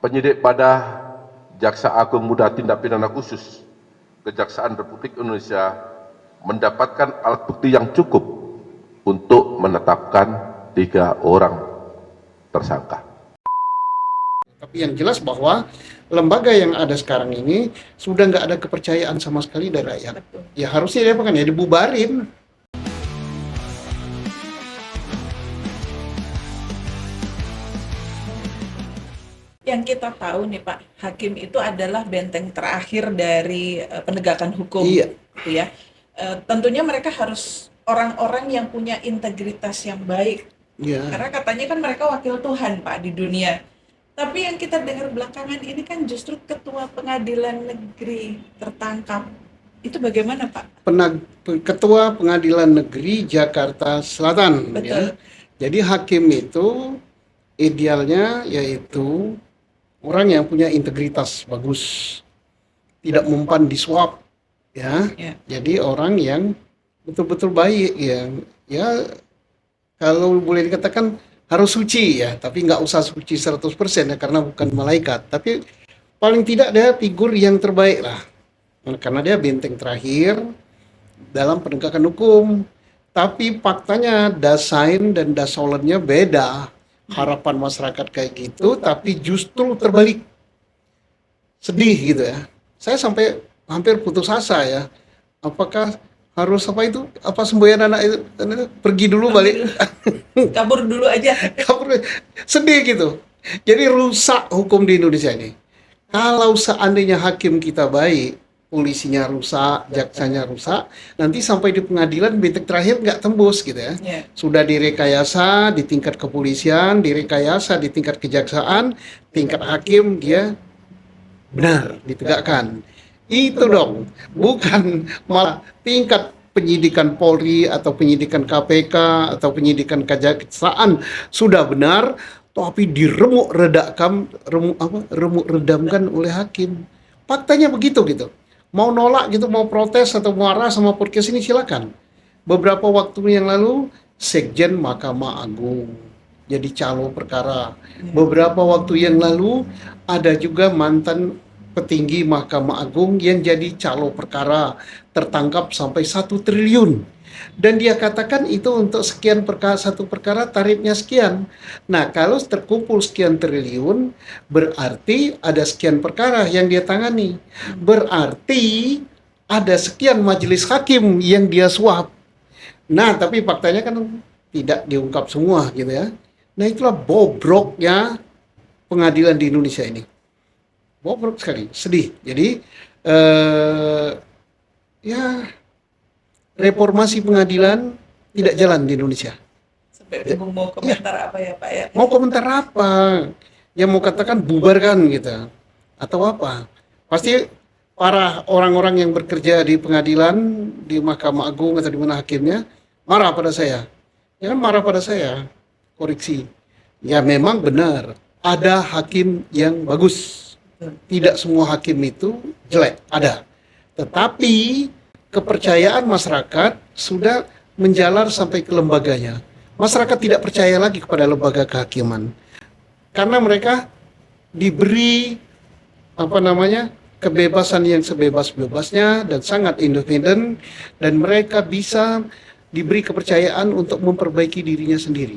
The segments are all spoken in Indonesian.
Penyidik pada Jaksa Agung Muda Tindak Pidana Khusus Kejaksaan Republik Indonesia mendapatkan alat bukti yang cukup untuk menetapkan 3 orang tersangka. Tapi yang jelas bahwa lembaga yang ada sekarang ini sudah nggak ada kepercayaan sama sekali dari rakyat. Ya harusnya dia ya dibubarin. Yang kita tahu nih Pak, hakim itu adalah benteng terakhir dari penegakan hukum, Iya. gitu ya. Tentunya mereka harus orang-orang yang punya integritas yang baik, Ya. karena katanya kan mereka wakil Tuhan Pak di dunia. Tapi yang kita dengar belakangan ini kan justru ketua pengadilan negeri tertangkap. Itu bagaimana Pak? Ketua Pengadilan Negeri Jakarta Selatan. Betul. Ya. Jadi hakim itu idealnya yaitu orang yang punya integritas bagus, tidak mempan di suap, ya. Ya. Jadi orang yang betul-betul baik, ya kalau boleh dikatakan harus suci ya, tapi nggak usah suci 100% ya, karena bukan malaikat. Tapi paling tidak dia figur yang terbaik lah, karena dia benteng terakhir dalam penegakan hukum. Tapi faktanya dasain dan dasolennya beda. Harapan masyarakat kayak gitu, tapi justru terbalik. Sedih gitu ya. Saya sampai hampir putus asa ya. Apakah harus semboyan anak itu pergi dulu balik Kabur dulu aja. sedih gitu. Jadi rusak hukum di Indonesia ini. Kalau seandainya hakim kita baik, polisinya rusak, jaksanya rusak, nanti sampai di pengadilan benteng terakhir nggak tembus gitu ya. Ya. Sudah direkayasa di tingkat kepolisian, direkayasa di tingkat kejaksaan, tingkat hakim dia benar ditegakkan. Itu dong, bukan malah tingkat penyidikan Polri atau penyidikan KPK atau penyidikan kejaksaan sudah benar, tapi diremuk redamkan oleh hakim. Faktanya begitu gitu. Mau nolak gitu, mau protes atau marah sama podcast ini silakan. Beberapa waktu yang lalu Sekjen Mahkamah Agung jadi calo perkara. Beberapa waktu yang lalu ada juga mantan petinggi Mahkamah Agung yang jadi calo perkara, tertangkap sampai 1 triliun. Dan dia katakan itu untuk sekian satu perkara tarifnya sekian. Nah, kalau terkumpul sekian triliun, berarti ada sekian perkara yang dia tangani. Berarti ada sekian majelis hakim yang dia suap. Nah, tapi faktanya kan tidak diungkap semua gitu ya. Nah, itulah bobroknya pengadilan di Indonesia ini. Bobrok sekali, sedih. Jadi ya reformasi pengadilan tidak jalan di Indonesia. Sampai bingung mau komentar apa ya Pak ya. Mau komentar apa? Ya mau katakan bubarkan gitu. Atau apa? Pasti para orang-orang yang bekerja di pengadilan, di Mahkamah Agung atau di mana hakimnya, marah pada saya. Jangan marah pada saya. Koreksi. Ya memang benar. Ada hakim yang bagus. Tidak semua hakim itu jelek. Ada. Tetapi kepercayaan masyarakat sudah menjalar sampai ke lembaganya. Masyarakat tidak percaya lagi kepada lembaga kehakiman. Karena mereka diberi kebebasan yang sebebas-bebasnya dan sangat independen, dan mereka bisa diberi kepercayaan untuk memperbaiki dirinya sendiri.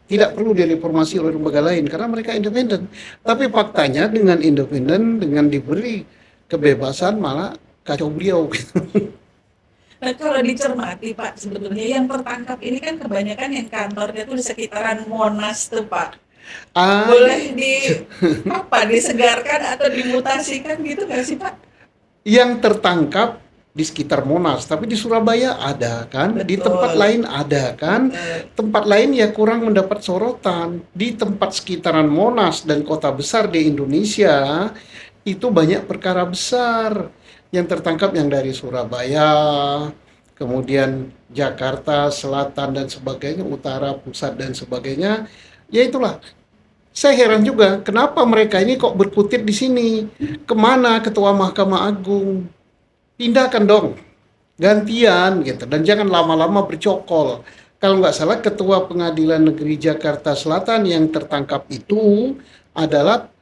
Tidak perlu direformasi oleh lembaga lain karena mereka independen. Tapi faktanya dengan independen, dengan diberi kebebasan malah kacau beliau. Nah, kalau dicermati Pak, sebetulnya yang tertangkap ini kan kebanyakan yang kantornya tuh di sekitaran Monas tuh Pak. Boleh disegarkan atau dimutasikan gitu nggak sih Pak? Yang tertangkap di sekitar Monas, tapi di Surabaya ada kan, di tempat lain ada kan, tempat lain ya kurang mendapat sorotan. Di tempat sekitaran Monas dan kota besar di Indonesia itu banyak perkara besar yang tertangkap, yang dari Surabaya, kemudian Jakarta Selatan dan sebagainya, utara, pusat dan sebagainya. Ya itulah. Saya heran juga, kenapa mereka ini kok berkutit di sini? Kemana Ketua Mahkamah Agung? Pindahkan dong, gantian gitu, dan jangan lama-lama bercokol. Kalau nggak salah Ketua Pengadilan Negeri Jakarta Selatan yang tertangkap itu adalah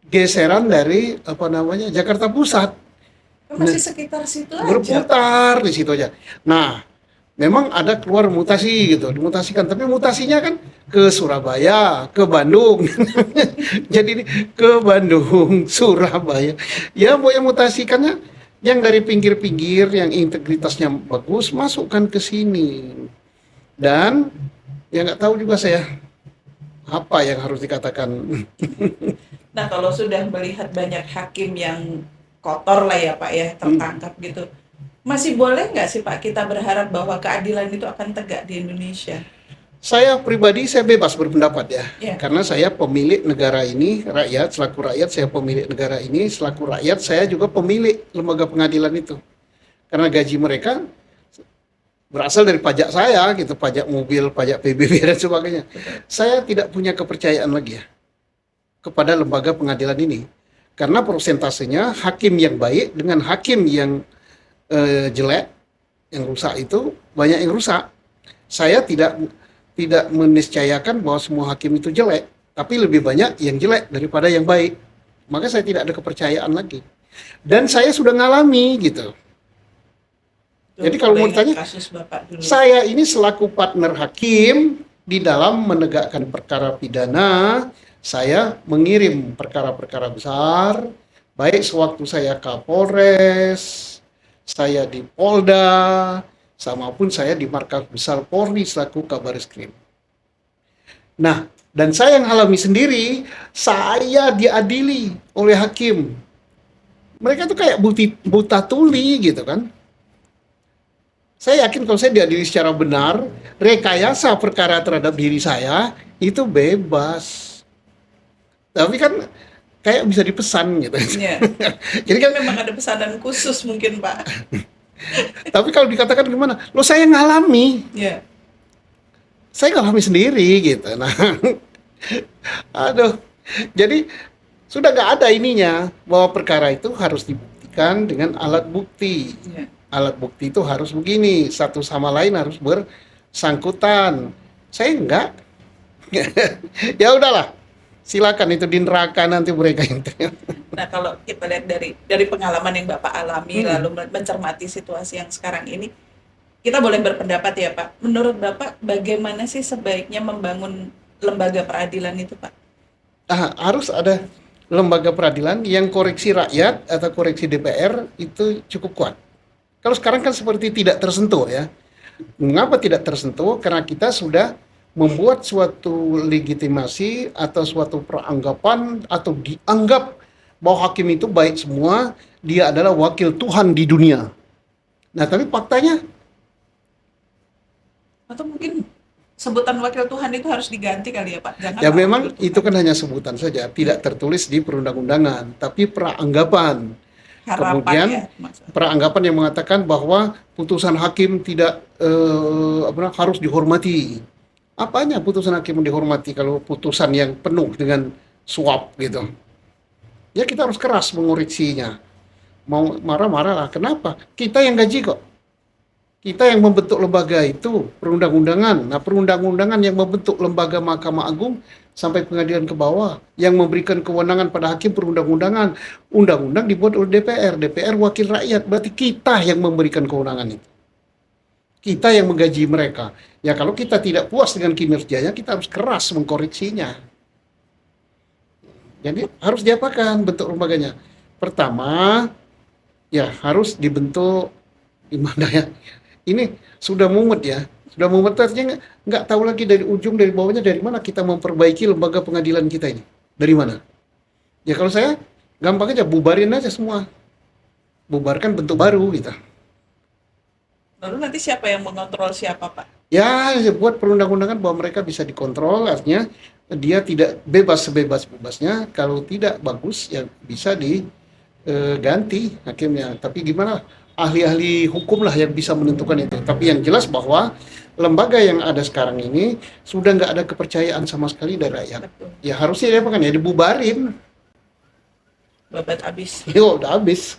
geseran dari apa namanya Jakarta Pusat, Masih sekitar situ aja. berputar di situ aja. Nah, memang ada keluar mutasi gitu, dimutasikan, tapi mutasinya kan ke Surabaya, ke Bandung. Jadi ini ke Bandung, Surabaya. Ya, mau yang mutasikannya yang dari pinggir-pinggir yang integritasnya bagus masukkan ke sini. Dan ya nggak tahu juga saya apa yang harus dikatakan. Nah, kalau sudah melihat banyak hakim yang kotor lah ya Pak ya, tertangkap gitu. Masih boleh nggak sih Pak kita berharap bahwa keadilan itu akan tegak di Indonesia? Saya pribadi saya bebas berpendapat ya, Ya. karena saya pemilik negara ini, rakyat, selaku rakyat saya pemilik negara ini, selaku rakyat saya juga pemilik lembaga pengadilan itu. Karena gaji mereka berasal dari pajak saya gitu, pajak mobil, pajak PBB dan sebagainya. Saya tidak punya kepercayaan lagi ya kepada lembaga pengadilan ini. Karena persentasenya hakim yang baik dengan hakim yang jelek, yang rusak itu banyak yang rusak. Saya tidak meniscayakan bahwa semua hakim itu jelek, tapi lebih banyak yang jelek daripada yang baik. Maka saya tidak ada kepercayaan lagi. Dan saya sudah ngalami gitu. Jadi kalau mau ditanya, kasus Bapak dulu. saya ini selaku partner hakim di dalam menegakkan perkara pidana, saya mengirim perkara-perkara besar, baik sewaktu saya Kapolres, saya di Polda, sama pun saya di Markas Besar Polri selaku Kabaris-Krim. Nah, dan saya yang alami sendiri, saya diadili oleh hakim. Mereka tuh kayak buta tuli gitu kan. Saya yakin kalau saya diadili secara benar, rekayasa perkara terhadap diri saya itu bebas. Tapi kan kayak bisa dipesan gitu. Ya. Jadi kan Memang ada pesanan khusus mungkin Pak. tapi kalau dikatakan gimana? Lo saya ngalami. Ya. Saya ngalami sendiri gitu. Nah, aduh. Jadi sudah nggak ada ininya bahwa perkara itu harus dibuktikan dengan alat bukti. Ya. Alat bukti itu harus begini, satu sama lain harus bersangkutan. Saya enggak. Ya udahlah. Silakan itu di neraka nanti mereka itu. Nah, kalau kita lihat dari pengalaman yang Bapak alami lalu mencermati situasi yang sekarang ini, kita boleh berpendapat ya Pak. Menurut Bapak bagaimana sih sebaiknya membangun lembaga peradilan itu Pak? Harus ada lembaga peradilan yang koreksi rakyat atau koreksi DPR itu cukup kuat. Kalau sekarang kan seperti tidak tersentuh ya. Mengapa tidak tersentuh? Karena kita sudah membuat suatu legitimasi atau suatu peranggapan atau dianggap bahwa hakim itu baik semua, dia adalah wakil Tuhan di dunia. Nah, tapi faktanya Atau mungkin sebutan wakil Tuhan itu harus diganti kali ya Pak? Jangan ya Pak memang wakil Tuhan. itu kan hanya sebutan saja, tidak tertulis di perundang-undangan, tapi peranggapan. Harapan Kemudian ya, maksudnya. peranggapan yang mengatakan bahwa putusan hakim tidak harus dihormati. Apanya putusan hakim dihormati kalau putusan yang penuh dengan suap gitu? Ya kita harus keras mengoreksinya. Mau marah-marah lah. Kenapa? Kita yang gaji kok. Kita yang membentuk lembaga itu, perundang-undangan. Nah, perundang-undangan yang membentuk lembaga Mahkamah Agung sampai pengadilan ke bawah, yang memberikan kewenangan pada hakim perundang-undangan. Undang-undang dibuat oleh DPR. DPR wakil rakyat, berarti kita yang memberikan kewenangan itu. Kita yang menggaji mereka. Ya kalau kita tidak puas dengan kinerjanya, kita harus keras mengkoreksinya. Jadi harus diapakan bentuk lembaganya? Pertama, ya harus dibentuk gimana ya? Ini sudah mumet ya, sudah mumet artinya nggak tahu lagi dari ujung dari bawahnya dari mana kita memperbaiki lembaga pengadilan kita ini. Dari mana? Ya kalau saya gampang aja bubarin aja semua, bubarkan bentuk baru gitu. Lalu nanti siapa yang mengontrol siapa Pak? Ya buat perundang-undangan bahwa mereka bisa dikontrol, artinya dia tidak bebas sebebas-bebasnya. Kalau tidak bagus ya bisa diganti hakimnya. Tapi gimana? Ahli-ahli hukum lah yang bisa menentukan itu. Tapi yang jelas bahwa lembaga yang ada sekarang ini sudah nggak ada kepercayaan sama sekali dari rakyat. Betul. Ya harusnya dia apa kan ya dibubarin. Babat habis. Ya udah habis.